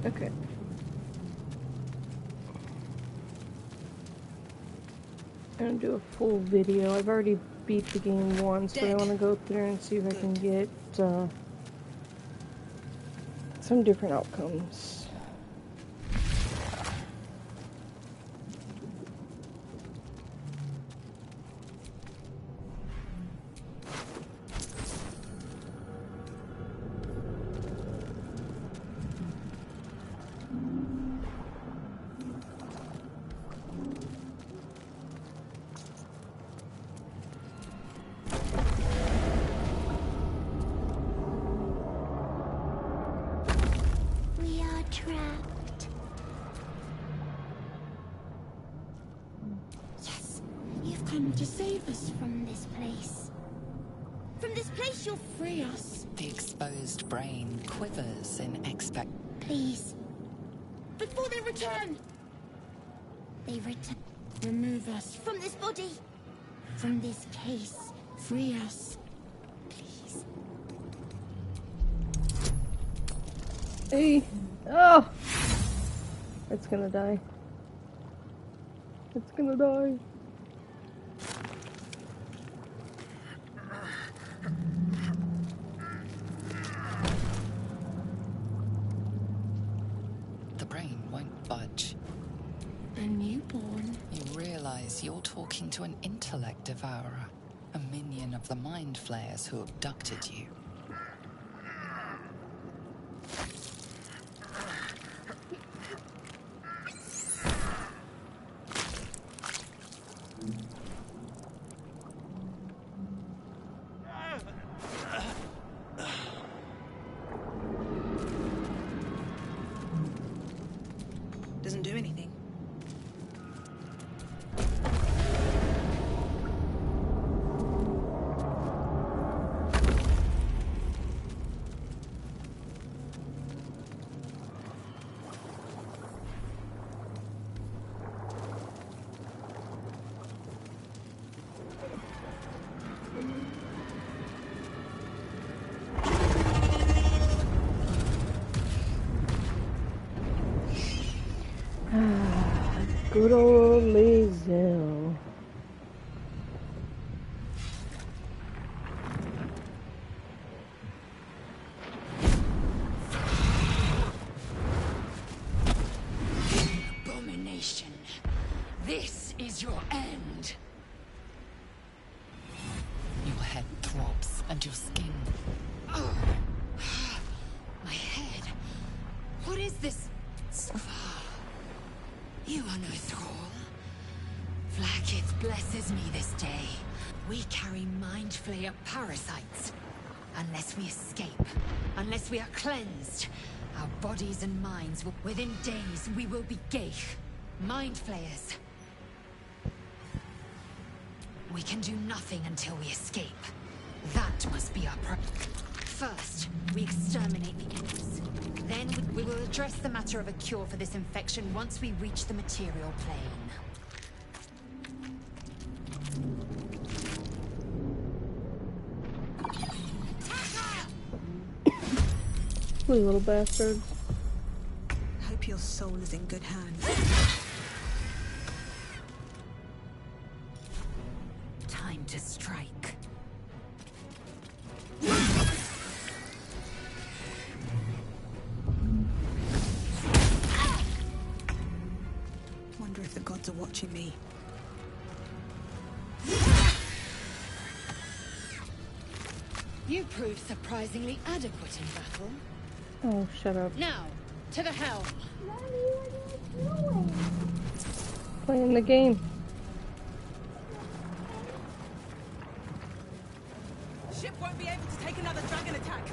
Okay. I'm gonna do a full video. I've already beat the game once, but I want to go through and see if I can get some different outcomes. Trapped. Yes, you've come to save us from this place. From this place you'll free us. The exposed brain quivers in expect. Please. Before they return. They return. Remove us from this body. From this case. Free us. Please. Hey. Oh! It's gonna die. It's gonna die. The brain won't budge. A newborn. You realize you're talking to an intellect devourer, a minion of the mind flayers who abducted you. Doesn't do anything. Good old Lazel. Abomination. This is your end. Your head throbs and your skin. Oh. My head. What is this? You are no thrall. Vlaakith blesses me this day. We carry mind flayer parasites. Unless we escape, unless we are cleansed, our bodies and minds will, within days, we will be Geich. Mind flayers. We can do nothing until we escape. That must be our First, we exterminate the imps. Then we will address the matter of a cure for this infection once we reach the material plane. You little bastards. Hope your soul is in good hands. Time to strike. Wonder if the gods are watching me. You proved surprisingly adequate in battle. Oh, shut up. Now, to the helm. Playing the game. Ship won't be able to take another dragon attack.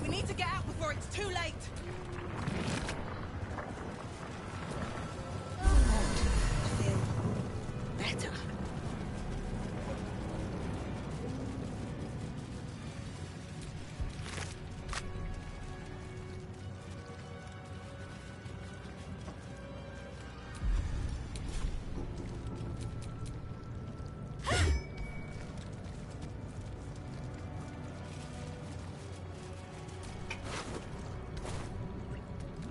We need to get out before it's too late. I feel better.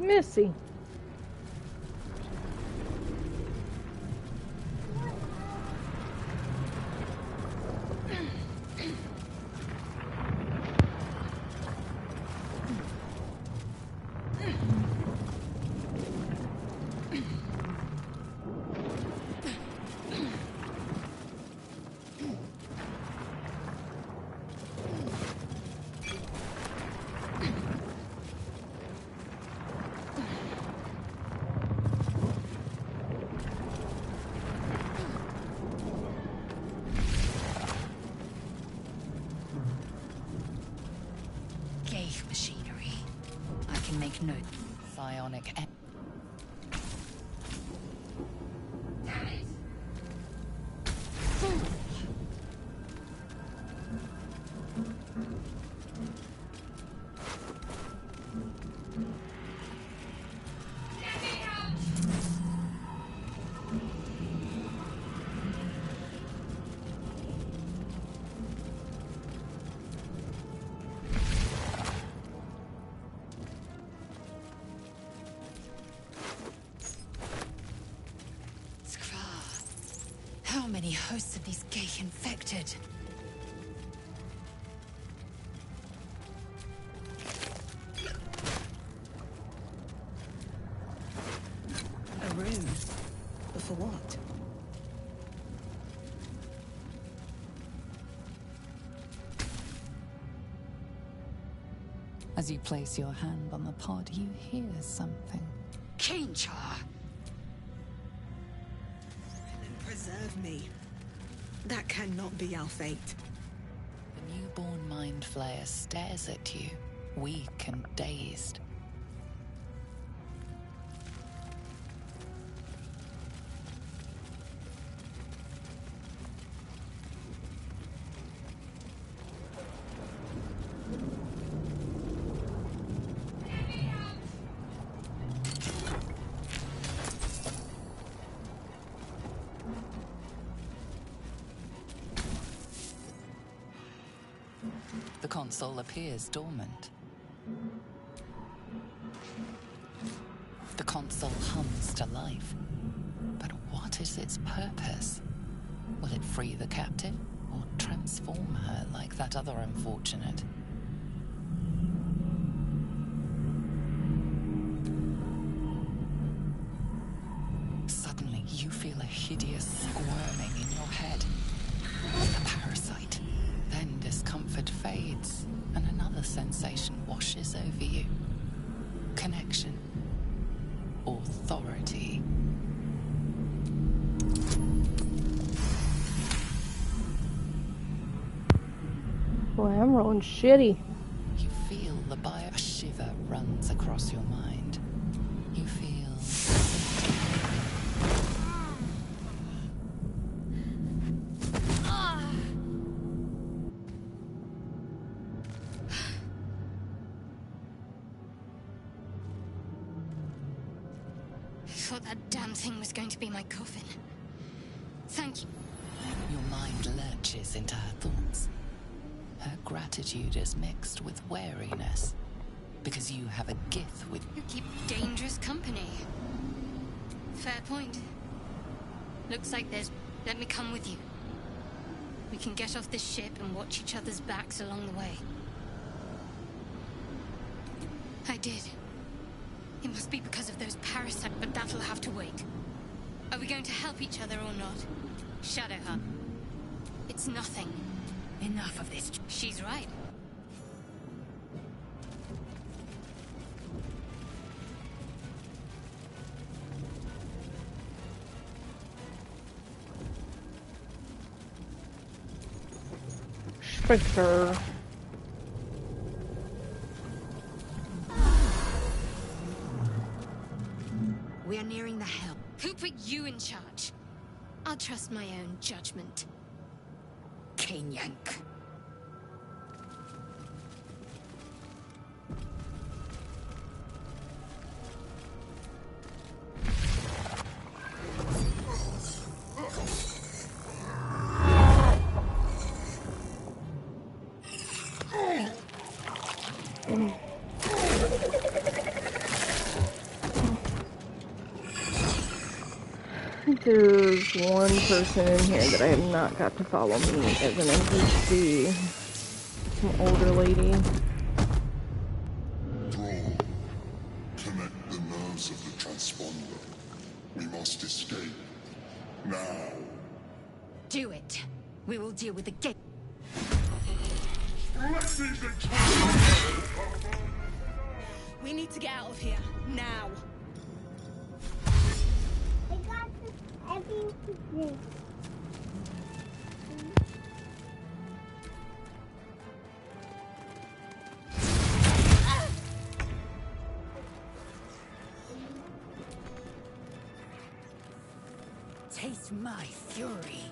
Missy. Gave machinery. I can make note. Psionic. How many hosts of these gay infected? A room. But for what? As you place your hand on the pod, you hear something. Kinchar! Preserve me. That cannot be our fate. The newborn mind flayer stares at you, weak and dazed. The console appears dormant. The console hums to life. But what is its purpose? Will it free the captive, or transform her like that other unfortunate? Suddenly, you feel a hideous squirming in your head. A parasite. Then discomfort fades, and another sensation washes over you. Connection. Authority. Boy, I'm rolling shitty. You feel the bio. A shiver runs across your mind. You feel... I thought that damn thing was going to be my coffin. Thank you. Your mind lurches into her thoughts. Her gratitude is mixed with wariness, because you have a gift with... You keep dangerous company. Fair point. Looks like there's... Let me come with you. We can get off this ship and watch each other's backs along the way. I did. It must be because of those parasites, but that'll have to wait. Are we going to help each other or not? Shadowheart. It's nothing. Enough of this. She's right. Spectre. We are nearing the hell. Who put you in charge? I'll trust my own judgment. Yank. think there's one person in here that I have not got to follow me as an NPC. Some older lady. Draw. Connect the nerves of the transponder. We must escape. Now. Do it. We will deal with the gate. We need to get out of here, now. I got this everything. Taste my fury.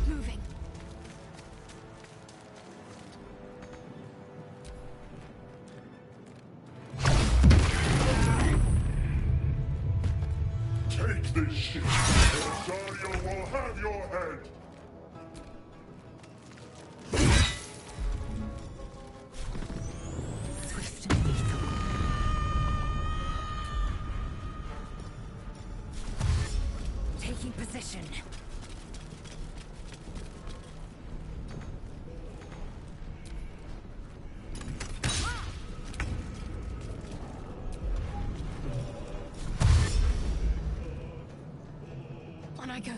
Moving. Take this shit. Rosario will have your head. Swift and lethal. Taking position. On I go.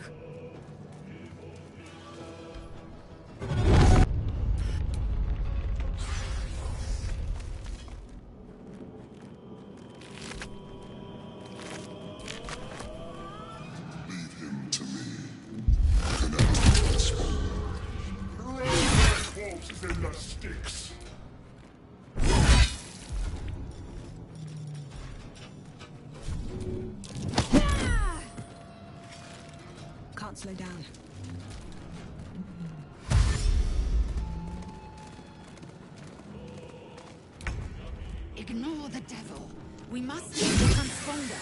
Leave him to me. Connect the transponder. Throw their corpses in the sticks. Can't slow down. Ignore the devil. We must get the transponder.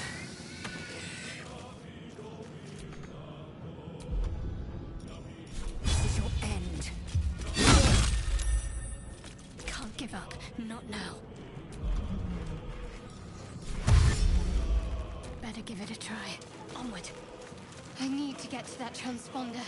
This is your end. Can't give up. Not now. Better give it a try. Onward. I need to get to that transponder.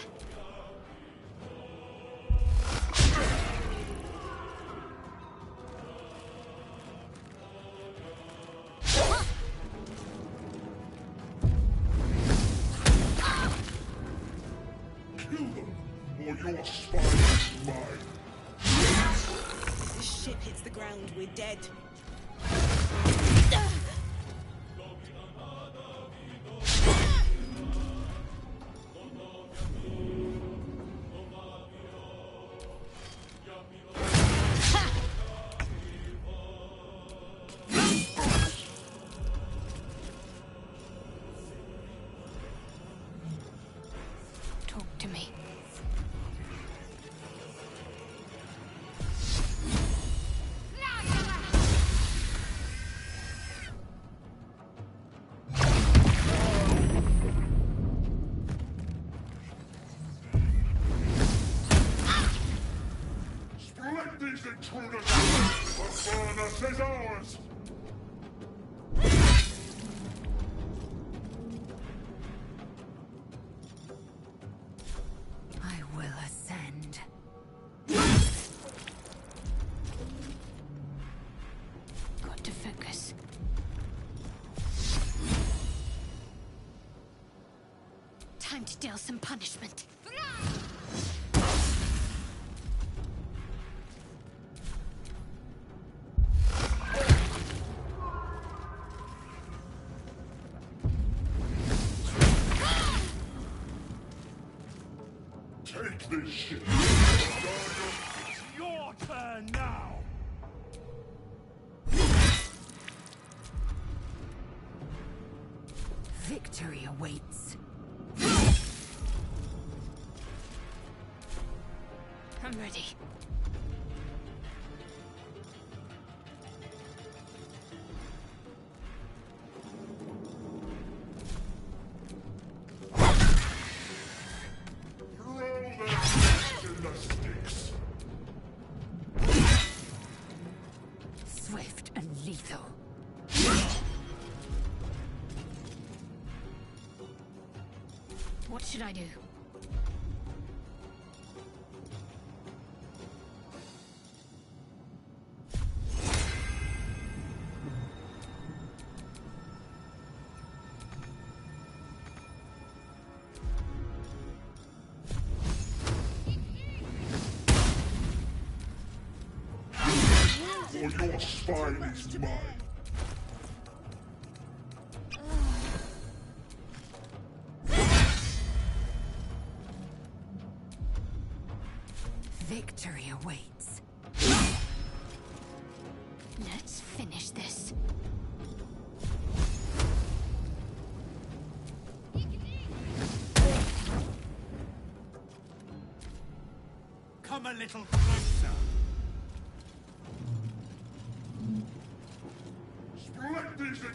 Kill them, or your spine is mine. If this ship hits the ground, we're dead. Talk to me. Strike these intruders! The furnace is ours! I will ascend. Got to focus. Time to deal some punishment. Take this shit! It's your turn now! Victory awaits. I'm ready. What should I do? Or your spine is mine. Victory awaits. Let's finish this. Come a little closer. Strike these at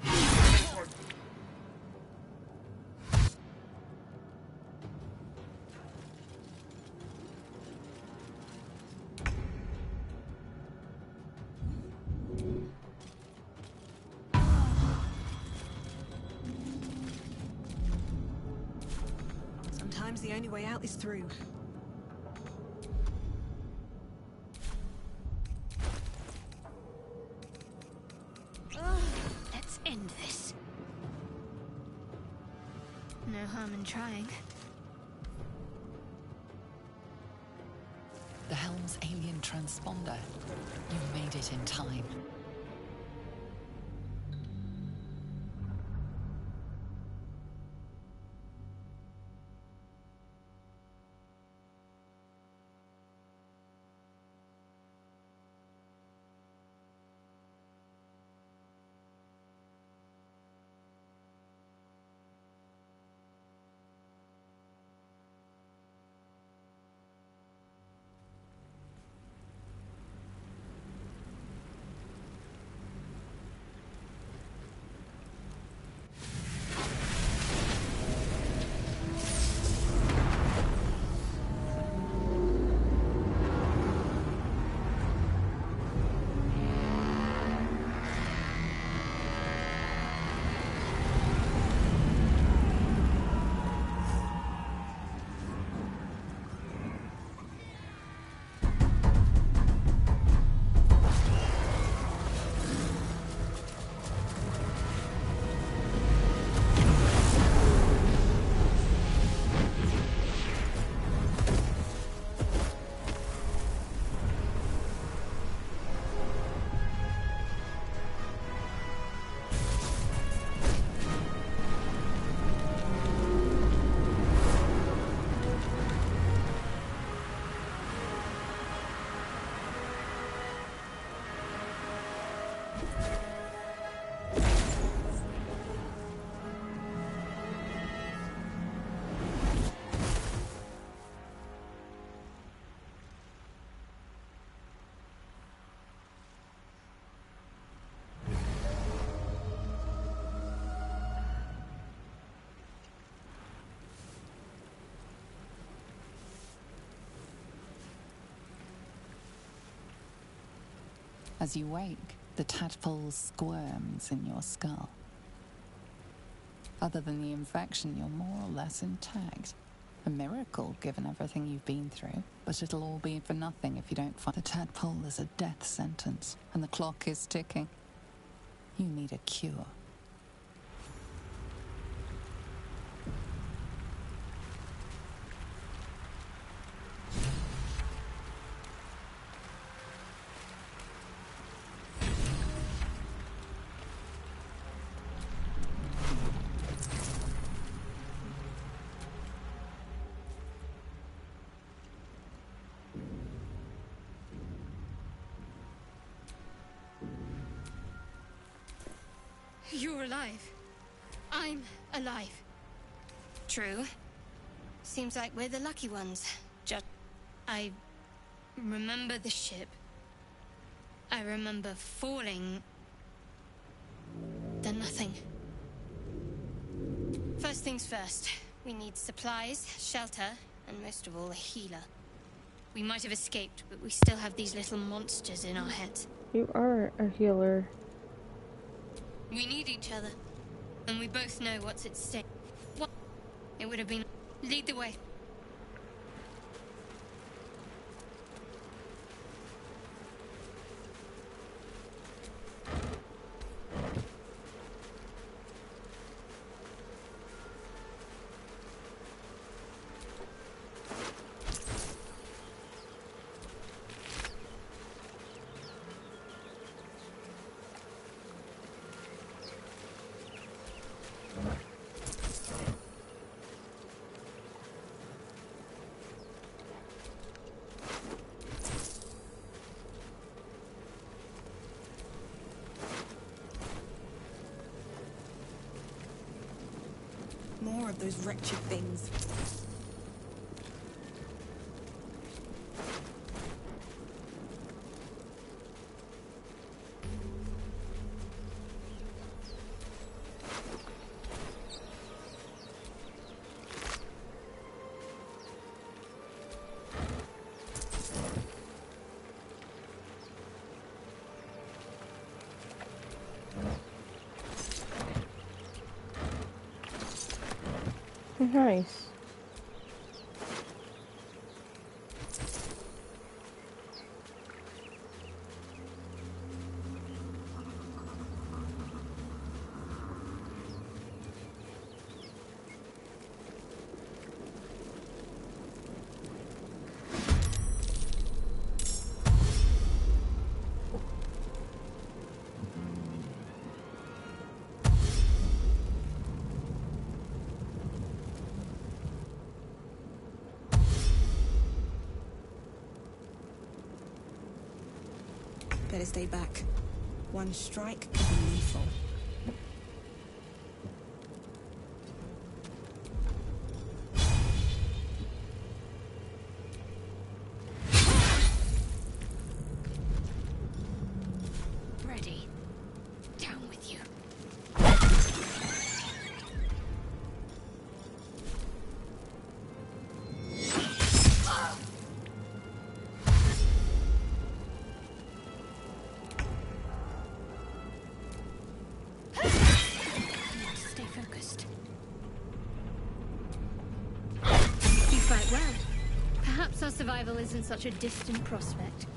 Sometimes the only way out is through. Let's end this. No harm in trying. The helm's alien transponder. You made it in time. As you wake, the tadpole squirms in your skull. Other than the infection, you're more or less intact. A miracle, given everything you've been through. But it'll all be for nothing if you don't find the tadpole is a death sentence, and the clock is ticking. You need a cure. You're alive. I'm alive. True. Seems like we're the lucky ones. I remember the ship. I remember falling. Then nothing. First things first. We need supplies, shelter, and most of all, a healer. We might have escaped, but we still have these little monsters in our heads. You are a healer. We need each other, and we both know what's at stake. What? It would have been Lead the way. More of those wretched things. Nice. Better stay back. One strike could be lethal. Ready. Down with you. Stay focused. You fight well. Perhaps our survival isn't such a distant prospect.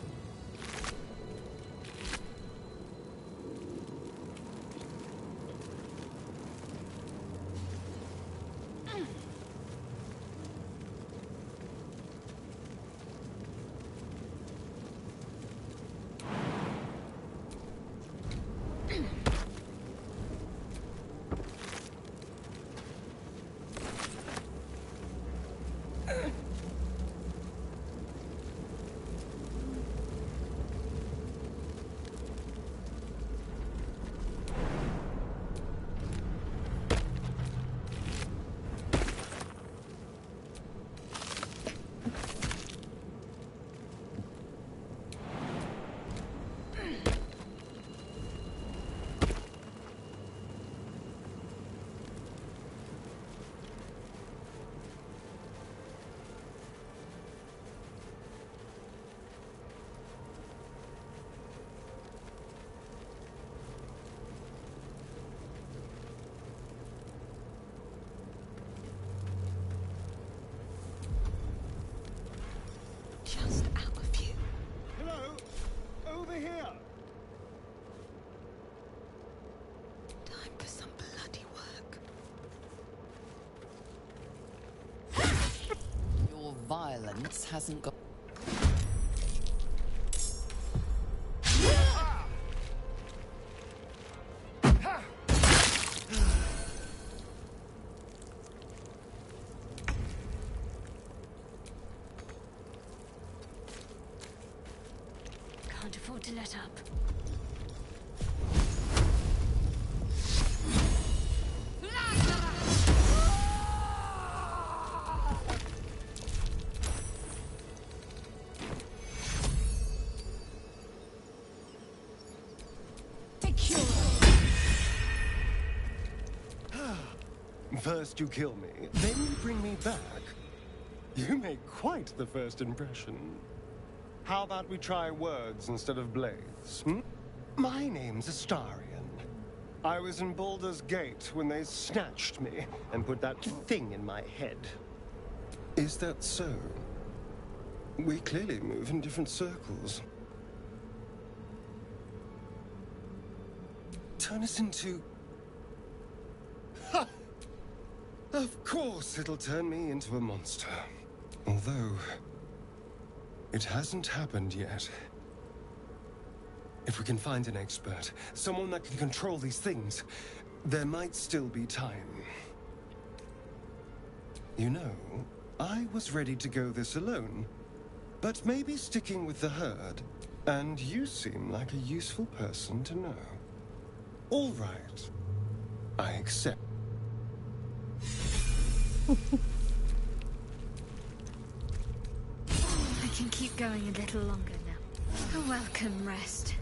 Just out of view. Hello? Over here! Time for some bloody work. Your violence hasn't got... Can't afford to let up. First you kill me, then you bring me back. You make quite the first impression. How about we try words instead of blades, hmm? My name's Astarion. I was in Baldur's Gate when they snatched me and put that thing in my head. Is that so? We clearly move in different circles. Turn us into... Ha! Of course it'll turn me into a monster. Although... it hasn't happened yet. If we can find an expert, someone that can control these things, there might still be time. You know, I was ready to go this alone, but maybe sticking with the herd, and you seem like a useful person to know. All right, I accept. I can keep going a little longer now. A welcome rest.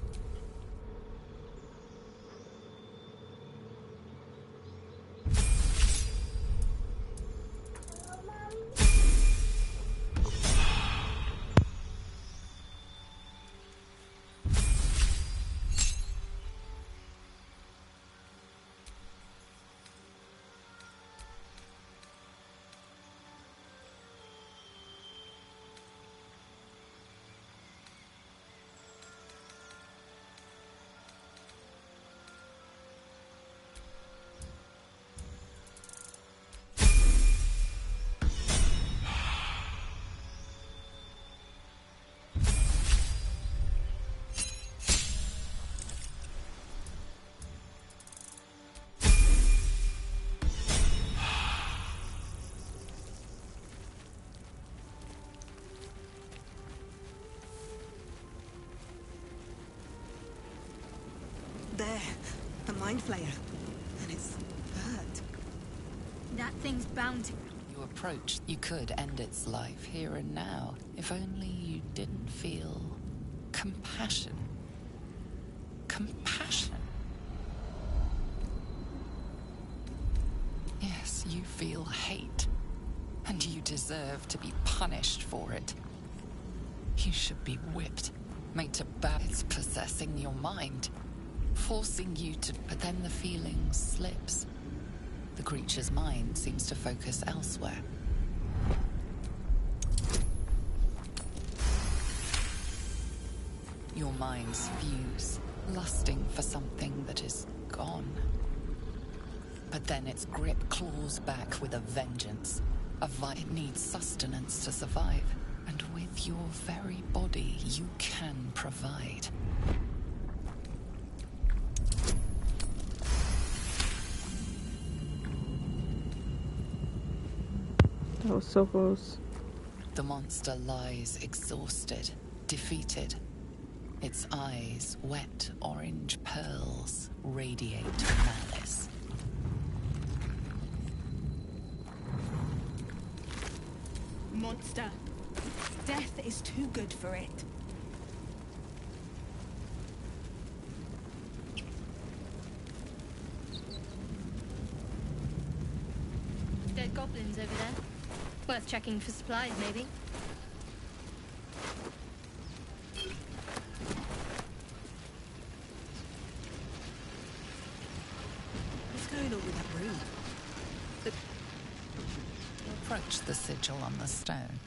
There, the Mind Flayer. And it's hurt. That thing's bound to... You approach, you could end its life here and now, if only you didn't feel compassion. Compassion. Yes, you feel hate, and you deserve to be punished for it. You should be whipped, made to bow. It's possessing your mind, forcing you to... But then the feeling slips. The creature's mind seems to focus elsewhere. Your minds fuse, lusting for something that is gone. But then its grip claws back with a vengeance. It needs sustenance to survive. And with your very body, you can provide. That was so close. The monster lies exhausted, defeated. Its eyes, wet orange pearls, radiate malice. Monster. Death is too good for it. Dead goblins over there. Worth checking for supplies, maybe. What's going on with that room? You approach the sigil on the stone.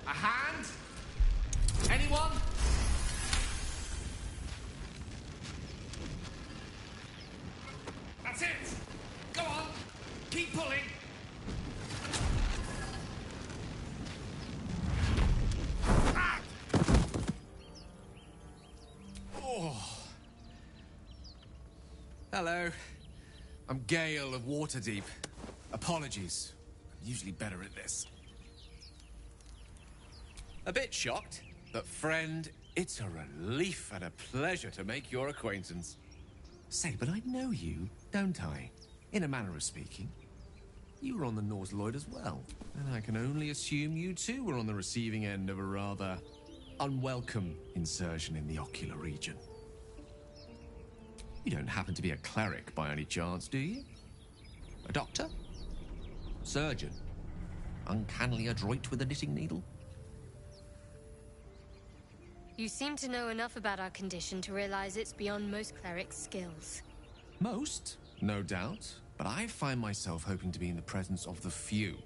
A hand? Anyone? That's it! Go on! Keep pulling! Ah! Oh. Hello. I'm Gale of Waterdeep. Apologies. I'm usually better at this. A bit shocked, but friend, it's a relief and a pleasure to make your acquaintance. Say, but I know you, don't I? In a manner of speaking. You were on the Norse Lloyd as well, and I can only assume you too were on the receiving end of a rather unwelcome insertion in the ocular region. You don't happen to be a cleric by any chance, do you? A doctor? Surgeon? Uncannily adroit with a knitting needle? You seem to know enough about our condition to realize it's beyond most clerics' skills. Most, no doubt. but I find myself hoping to be in the presence of the few.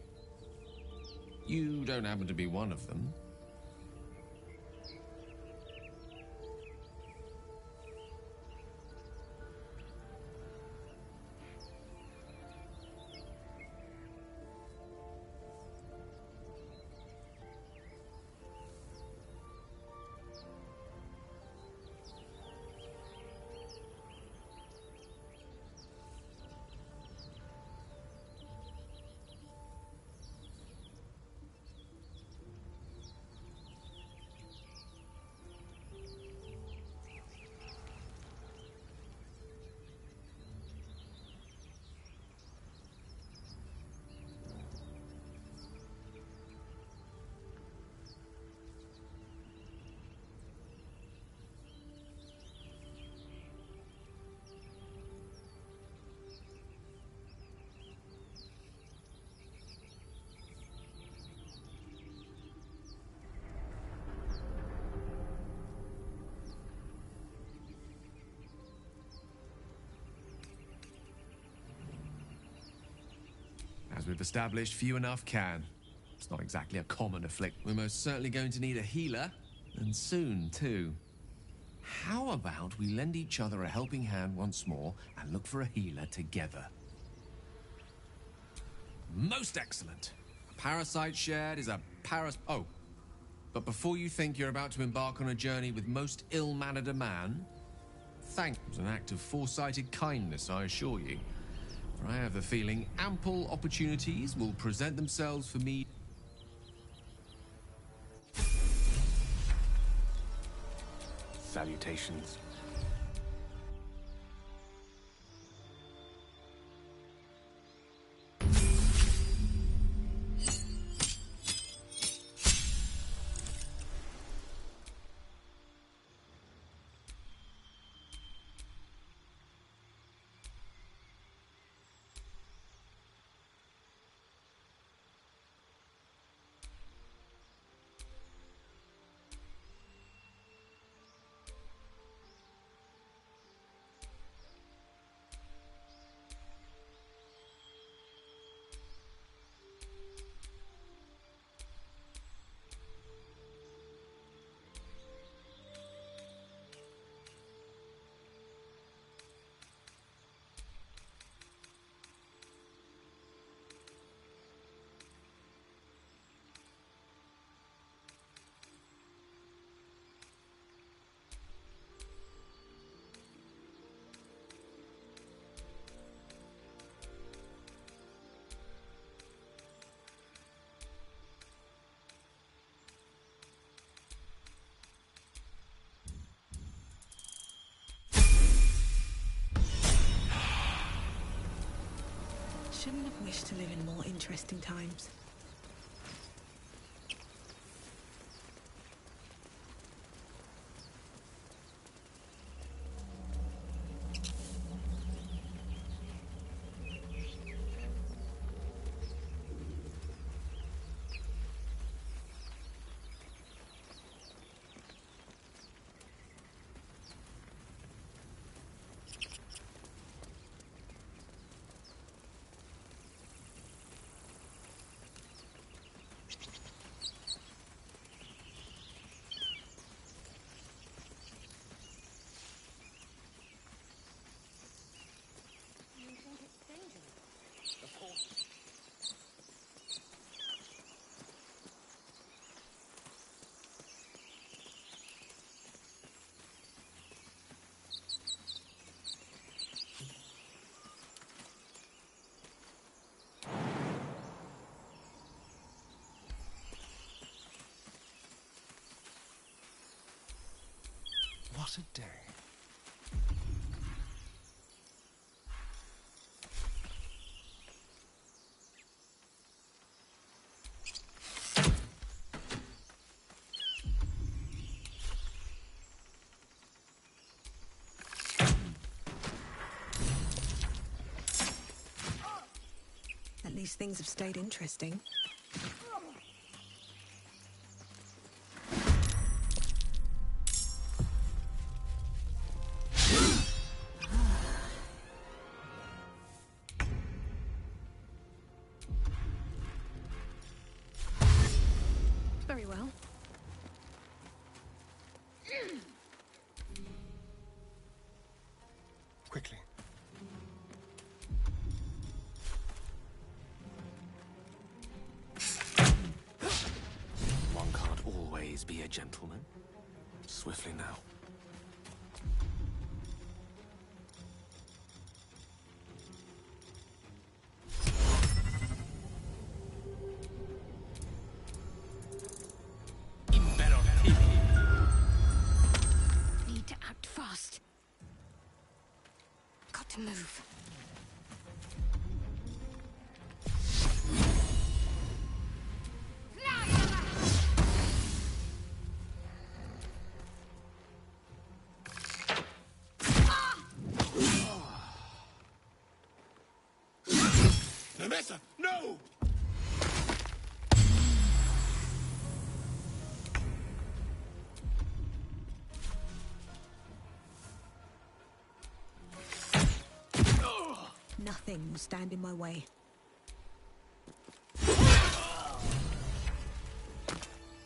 You don't happen to be one of them. As we've established, few enough can. It's not exactly a common affliction. We're most certainly going to need a healer, and soon, too. How about we lend each other a helping hand once more and look for a healer together? Most excellent. A parasite shared is a Oh, but before you think you're about to embark on a journey with most ill-mannered a man, thank was an act of foresighted kindness, I assure you. For I have the feeling ample opportunities will present themselves for me. Salutations. Shouldn't have wished to live in more interesting times. What a day. At least things have stayed interesting. quickly. One can't always be a gentleman. Swiftly now. Need to act fast. Got to move. Nemessa, no! Nothing will stand in my way.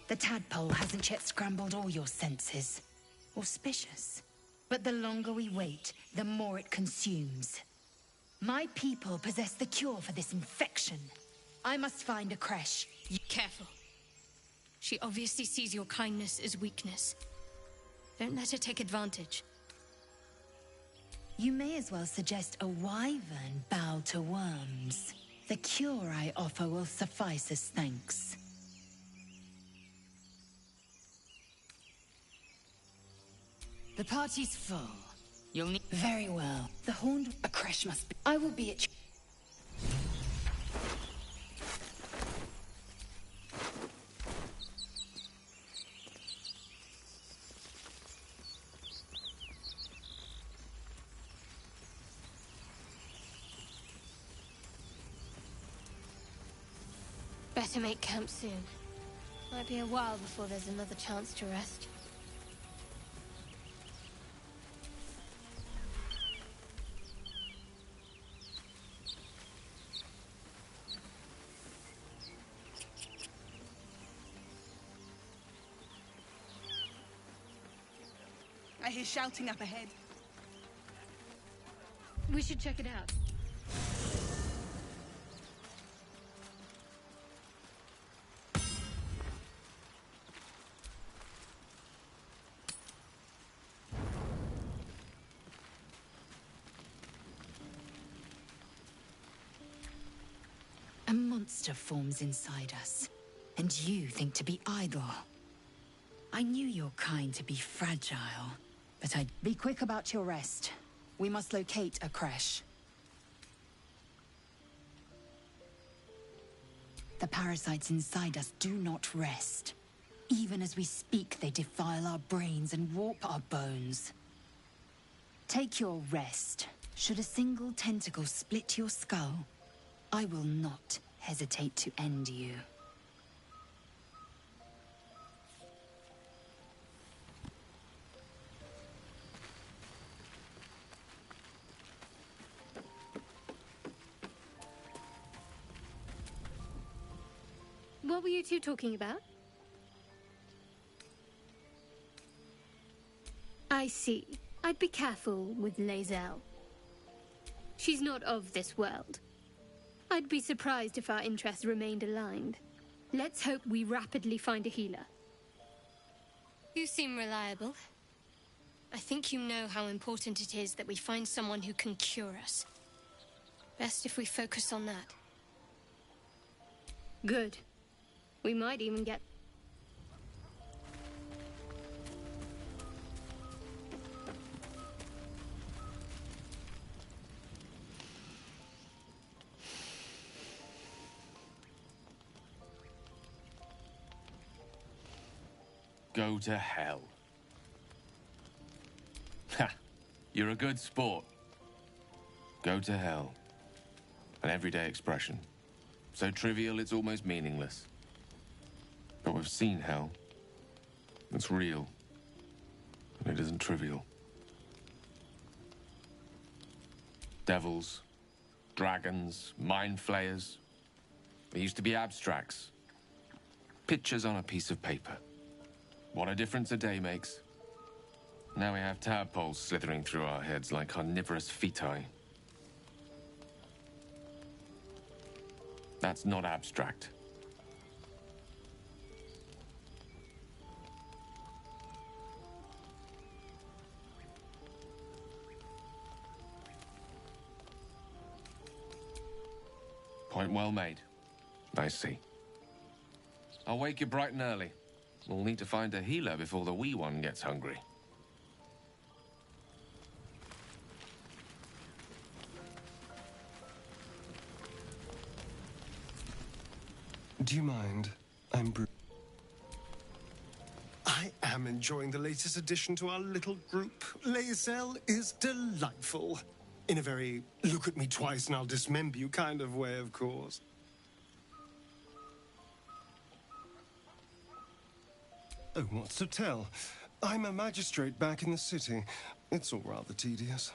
The tadpole hasn't yet scrambled all your senses. Auspicious. But the longer we wait, the more it consumes. My people possess the cure for this infection. I must find a creche. Careful. She obviously sees your kindness as weakness. Don't let her take advantage. You may as well suggest a wyvern bow to worms. The cure I offer will suffice as thanks. The party's full. You'll need... Very well. The horned... A creche must be... I will be at... Better make camp soon. Might be a while before there's another chance to rest. I hear shouting up ahead. We should check it out. A monster forms inside us, and you think to be idle. I knew your kind to be fragile, but I'd be quick about your rest. We must locate a creche. The parasites inside us do not rest. Even as we speak, they defile our brains and warp our bones. Take your rest. Should a single tentacle split your skull, I will not hesitate to end you. What were you two talking about? I see. I'd be careful with Lae'zel. She's not of this world. I'd be surprised if our interests remained aligned. Let's hope we rapidly find a healer. You seem reliable. I think you know how important it is that we find someone who can cure us. Best if we focus on that. Good. We might even get... Go to hell. Ha! You're a good sport. Go to hell. An everyday expression. So trivial it's almost meaningless. But we've seen hell. It's real. And it isn't trivial. Devils, dragons, mind flayers. They used to be abstracts. Pictures on a piece of paper. What a difference a day makes. Now we have tadpoles slithering through our heads like carnivorous feti. That's not abstract. Point well made. I see. I'll wake you bright and early. We'll need to find a healer before the wee one gets hungry. Do you mind? I'm I am enjoying the latest addition to our little group. Lae'zel is delightful. In a very look at me twice and I'll dismember you kind of way, of course. Oh, what's to tell? I'm a magistrate back in the city. It's all rather tedious.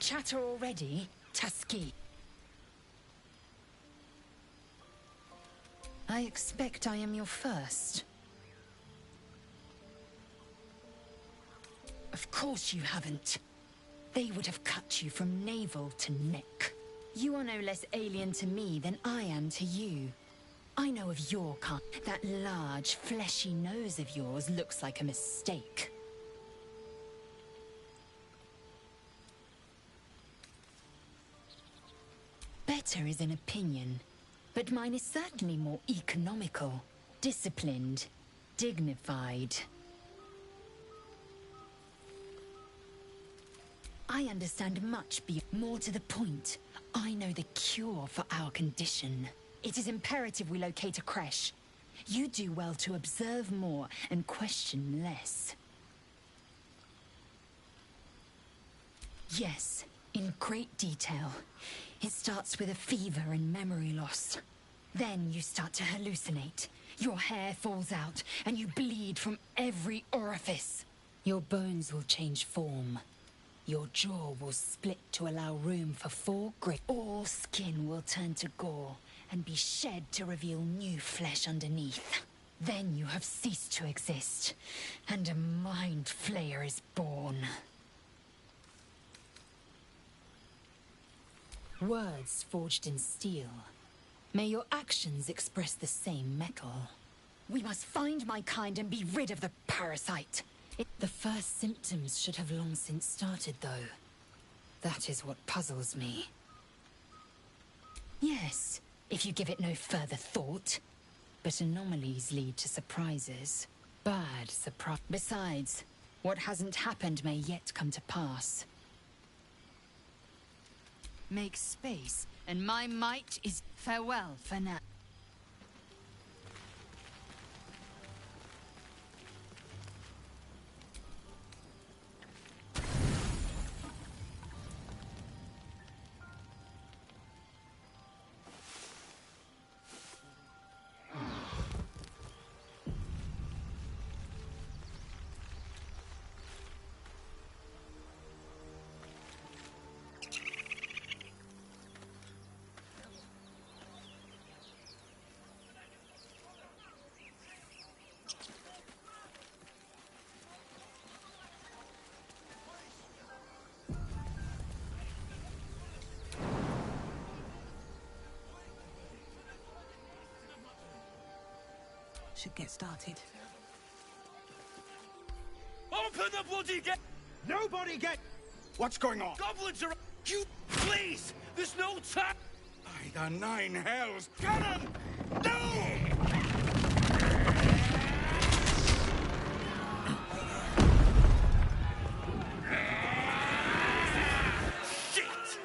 Chatter already, Tusky? I expect I am your first. Of course you haven't. They would have cut you from navel to neck. You are no less alien to me than I am to you. I know of your kind. That large, fleshy nose of yours looks like a mistake. Better is an opinion, but mine is certainly more economical, disciplined, dignified. I understand much more to the point. I know the cure for our condition. It is imperative we locate a creche. You do well to observe more and question less. Yes, in great detail. It starts with a fever and memory loss. Then you start to hallucinate. Your hair falls out, and you bleed from every orifice. Your bones will change form. Your jaw will split to allow room for 4 great. All skin will turn to gore, and be shed to reveal new flesh underneath. Then you have ceased to exist, and a mind flayer is born. Words forged in steel. May your actions express the same metal. We must find my kind and be rid of the parasite. The first symptoms should have long since started, though. That is what puzzles me. Yes, if you give it no further thought. But anomalies lead to surprises. Bad surprise. Besides, what hasn't happened may yet come to pass. Make space, and my might is farewell for now. Should get started. Open the bloody gate! Nobody get... What's going on? Goblins are... You... Please! There's no time! By the 9 hells! Get him! No! Shit!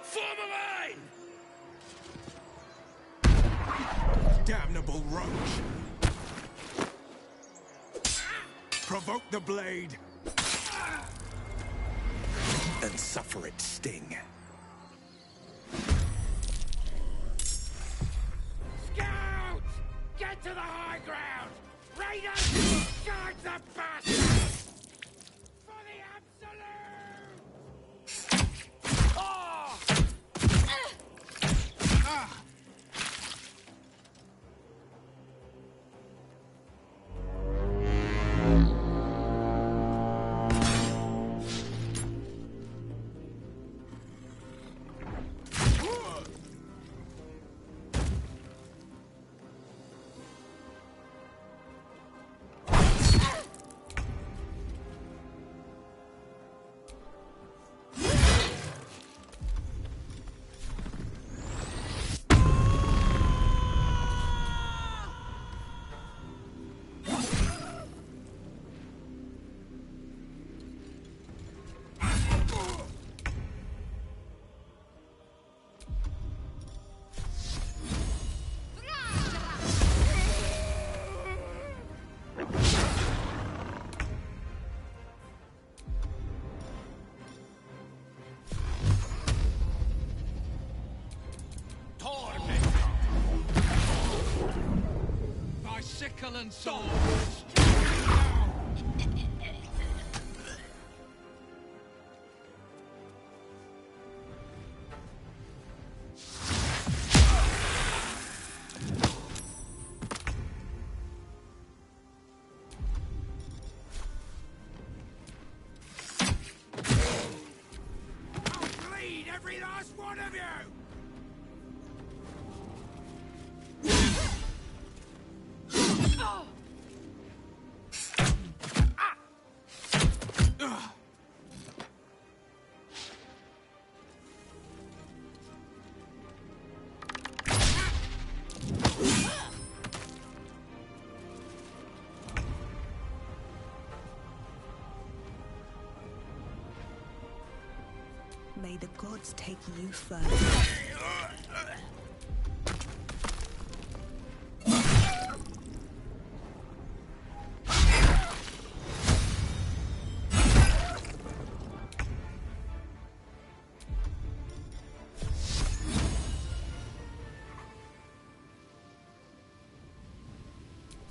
Form a line! Damnable roach! Provoke the blade! And suffer its sting. Scout! To the high ground! Raiders! Charge the bastards! For the absolute! Oh! Ah! Sickle and sword. I'll bleed every last one of you! May the gods take you first.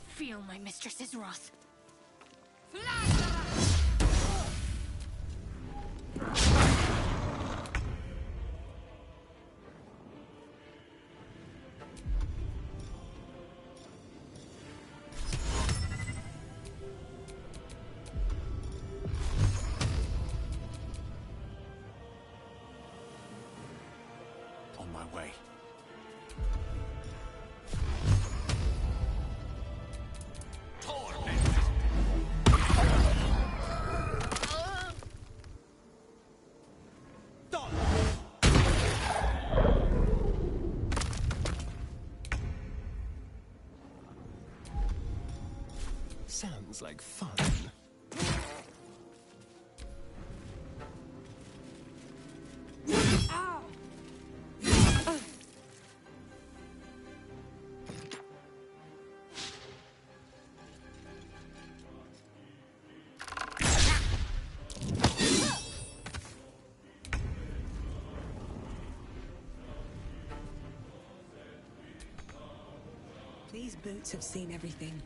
Feel my mistress's wrath. On my way. Sounds like fun. These boots have seen everything.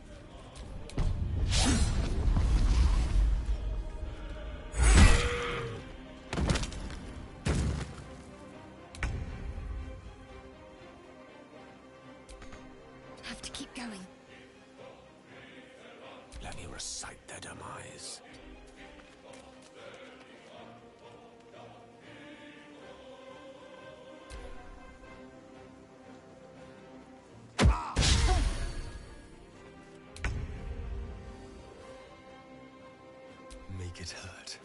Have to keep going. Let me recite their demise. Make it hurt.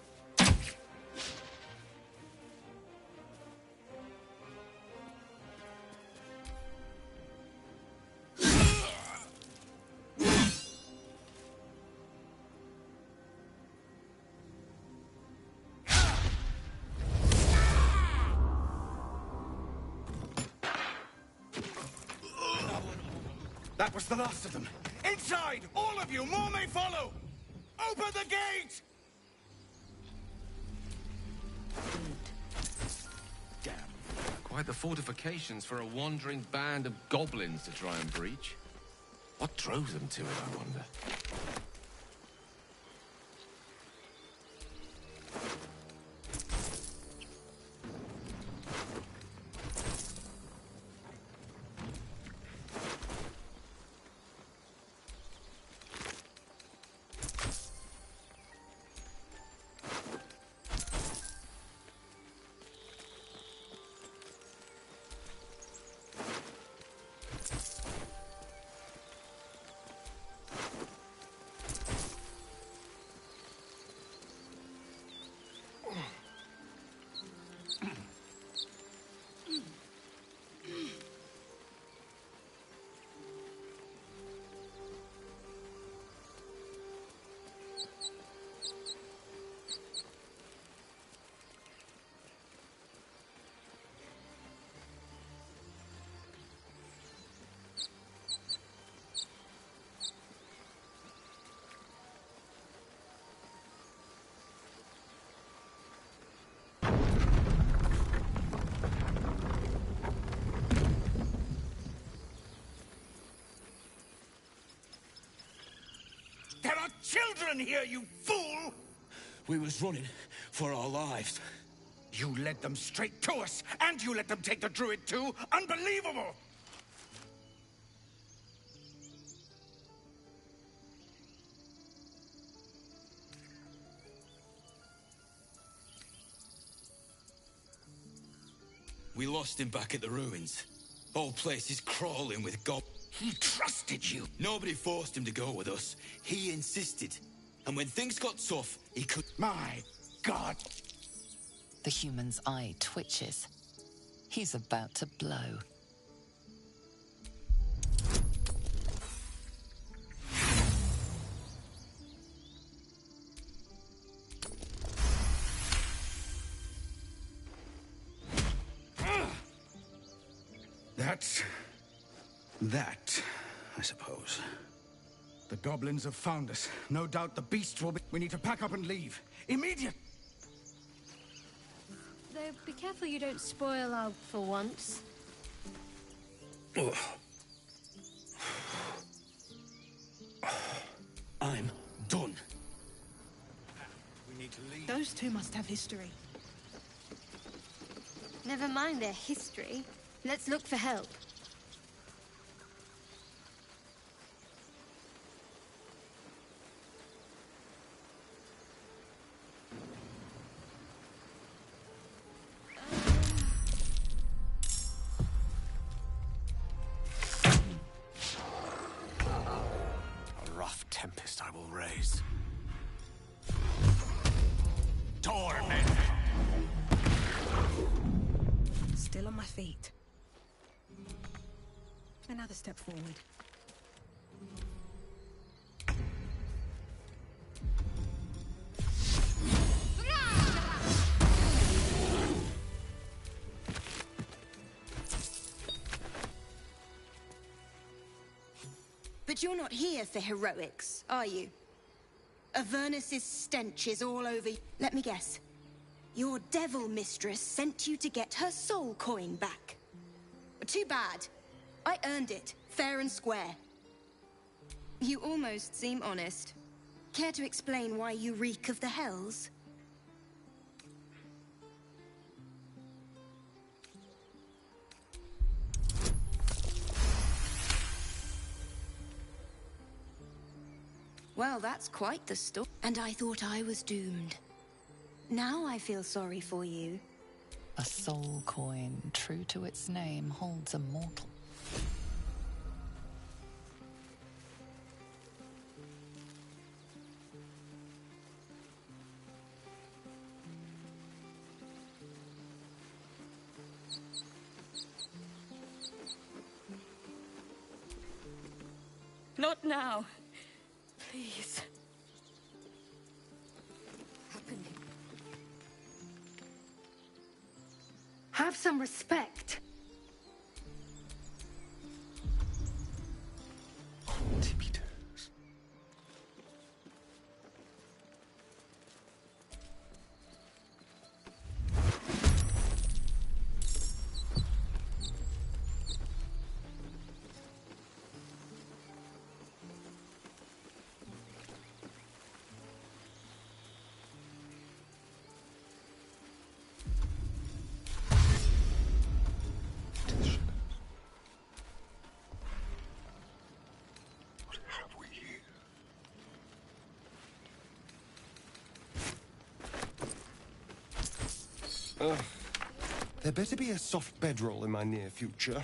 That was the last of them. Inside! All of you! More may follow! Open the gate! Damn. Quite the fortifications for a wandering band of goblins to try and breach. What drove them to it, I wonder? There are children here, you fool! We was running for our lives. You led them straight to us, and you let them take the druid too? Unbelievable! We lost him back at the ruins. Whole place is crawling with gob. He trusted you. Nobody forced him to go with us. He insisted. And when things got tough, he could... My God! The human's eye twitches. He's about to blow. That's... that, I suppose. The goblins have found us. No doubt the beasts will be... We need to pack up and leave. Immediate! Though, be careful you don't spoil our for once. I'm done. We need to leave. Those two must have history. Never mind their history. Let's look for help. A rough tempest I will raise. Torment! Still on my feet. Another step forward. But you're not here for heroics, are you? Avernus's stench is all over you. Let me guess. Your devil mistress sent you to get her soul coin back. Too bad. I earned it, fair and square. You almost seem honest. Care to explain why you reek of the hells? Well, that's quite the story. And I thought I was doomed. Now I feel sorry for you. A soul coin, true to its name, holds a mortal. Not now. Please. Have some respect. There better be a soft bedroll in my near future.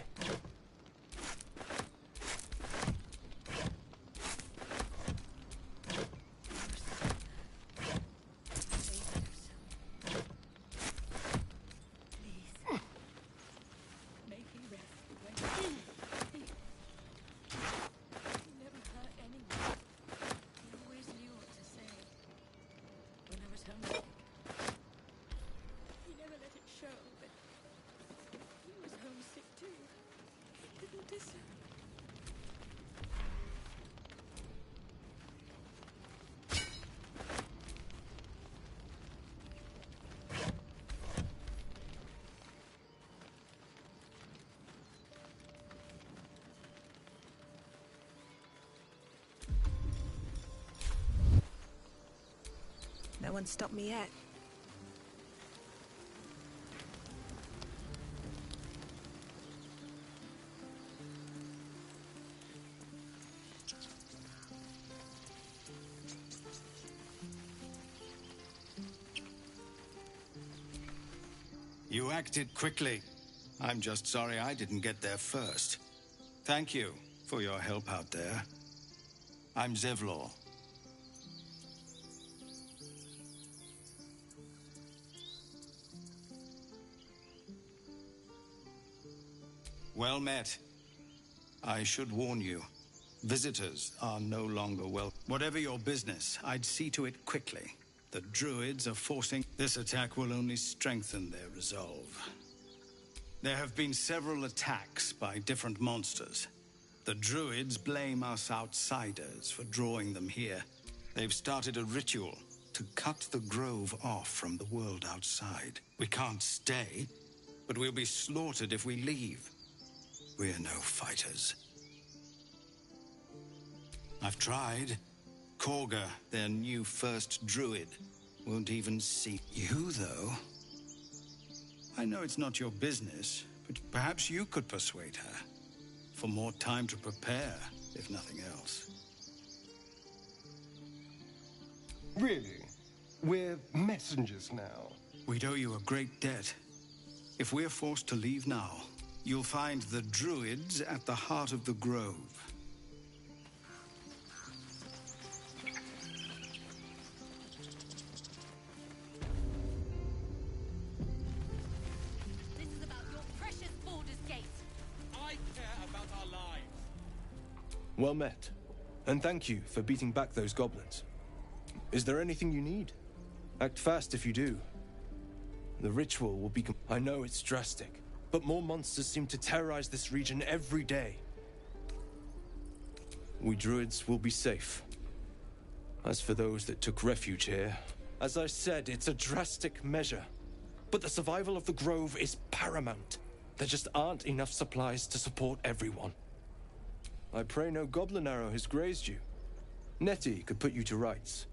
No one stopped me yet. You acted quickly. I'm just sorry I didn't get there first. Thank you for your help out there. I'm Zevlor. Well met. I should warn you, visitors are no longer welcome. Whatever your business, I'd see to it quickly. The Druids are forcing... This attack will only strengthen their resolve. There have been several attacks by different monsters. The Druids blame us outsiders for drawing them here. They've started a ritual to cut the grove off from the world outside. We can't stay, but we'll be slaughtered if we leave. We're no fighters. I've tried. Korga, their new first druid, won't even see you, though. I know it's not your business, but perhaps you could persuade her. For more time to prepare, if nothing else. Really? We're messengers now. We'd owe you a great debt. If we're forced to leave now, you'll find the Druids at the heart of the grove. This is about your precious Baldur's Gate. I care about our lives. Well met. And thank you for beating back those goblins. Is there anything you need? Act fast if you do. The ritual will be... I know it's drastic, but more monsters seem to terrorize this region every day. We druids will be safe. As for those that took refuge here, as I said, it's a drastic measure. But the survival of the grove is paramount. There just aren't enough supplies to support everyone. I pray no goblin arrow has grazed you. Nettie could put you to rights.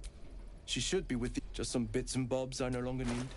She should be with you. Just some bits and bobs I no longer need.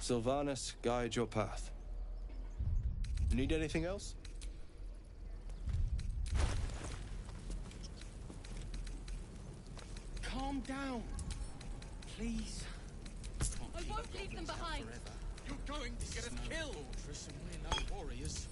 Sylvanas, guide your path. Need anything else? Calm down. Please. I won't leave them behind. You're going to get us killed. Fortress and we're no warriors.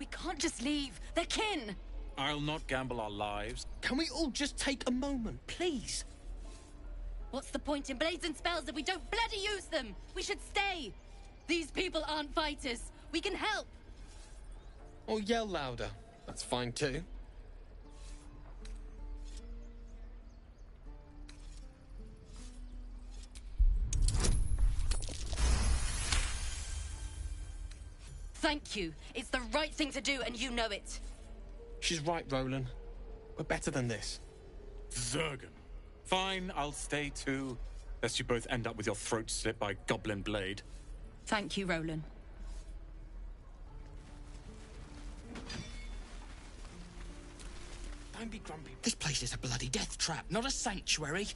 We can't just leave. They're kin. I'll not gamble our lives. Can we all just take a moment, please? What's the point in blades and spells if we don't bloody use them? We should stay. These people aren't fighters. We can help. Or yell louder. That's fine too. Thank you. It's the right thing to do, and you know it. She's right, Roland. We're better than this. Zergan. Fine, I'll stay too. Lest you both end up with your throat slit by Goblin Blade. Thank you, Roland. Don't be grumpy. This place is a bloody death trap, not a sanctuary.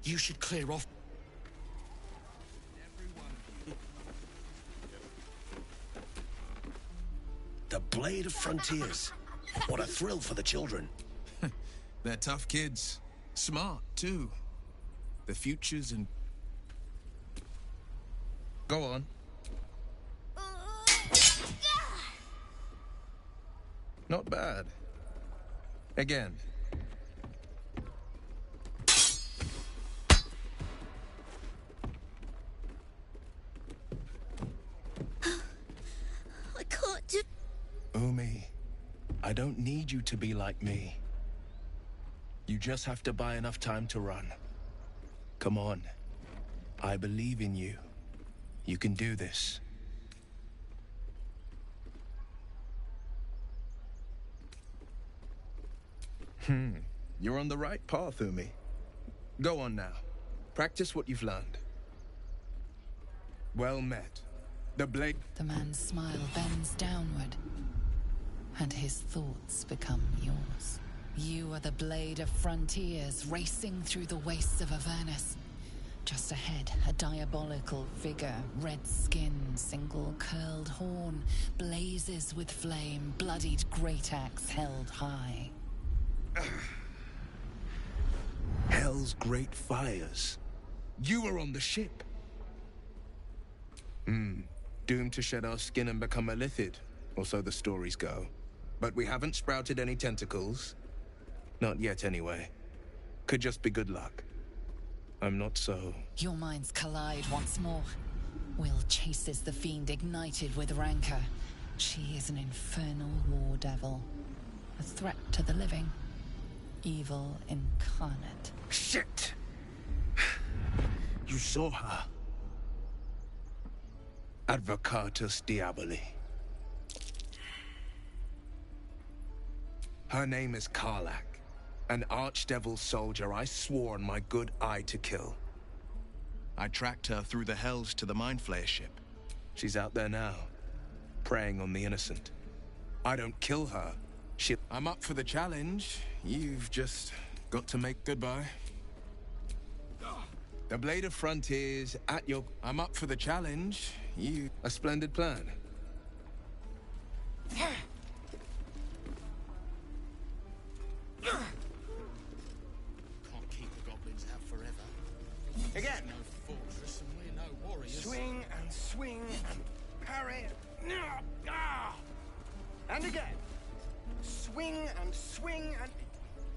You should clear off. The Blade of Frontiers. What a thrill for the children. They're tough kids. Smart, too. The future's in... Go on. Not bad. Again. I can't do... Umi, I don't need you to be like me. You just have to buy enough time to run. Come on. I believe in you. You can do this. You're on the right path, Umi. Go on now. Practice what you've learned. Well met. The blade... The man's smile bends downward, and his thoughts become yours. You are the Blade of Frontiers, racing through the wastes of Avernus. Just ahead, a diabolical figure, red skin, single curled horn, blazes with flame, bloodied great axe held high. Hell's great fires. You were on the ship. Doomed to shed our skin and become a lithid, or so the stories go. But we haven't sprouted any tentacles. Not yet, anyway. Could just be good luck. I'm not so... Your minds collide once more. Will chases the fiend ignited with rancor. She is an infernal war devil. A threat to the living. Evil incarnate. Shit! You saw her. Advocatus Diaboli. Her name is Karlach. An archdevil soldier I swore on my good eye to kill. I tracked her through the hells to the Mind Flayer ship. She's out there now, preying on the innocent. I don't kill her. I'm up for the challenge. You've just got to make goodbye. The Blade of Frontiers at your... I'm up for the challenge. A splendid plan. Can't keep the goblins out forever. Again. No fortress and we're no warriors. Swing and parry. And again. Swing and...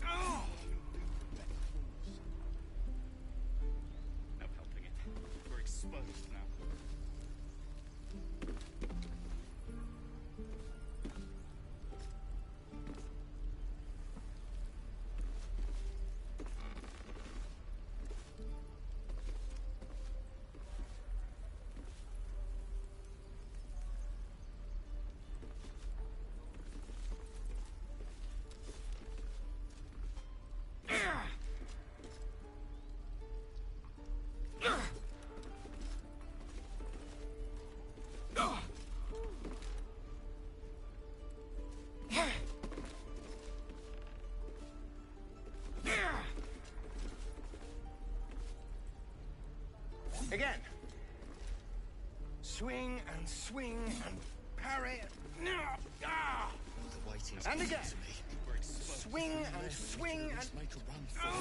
No helping it. We're exposed now. Again. Swing and parry. The waiting's And getting again. to me. We're exposed. Swing and... Make a run for it.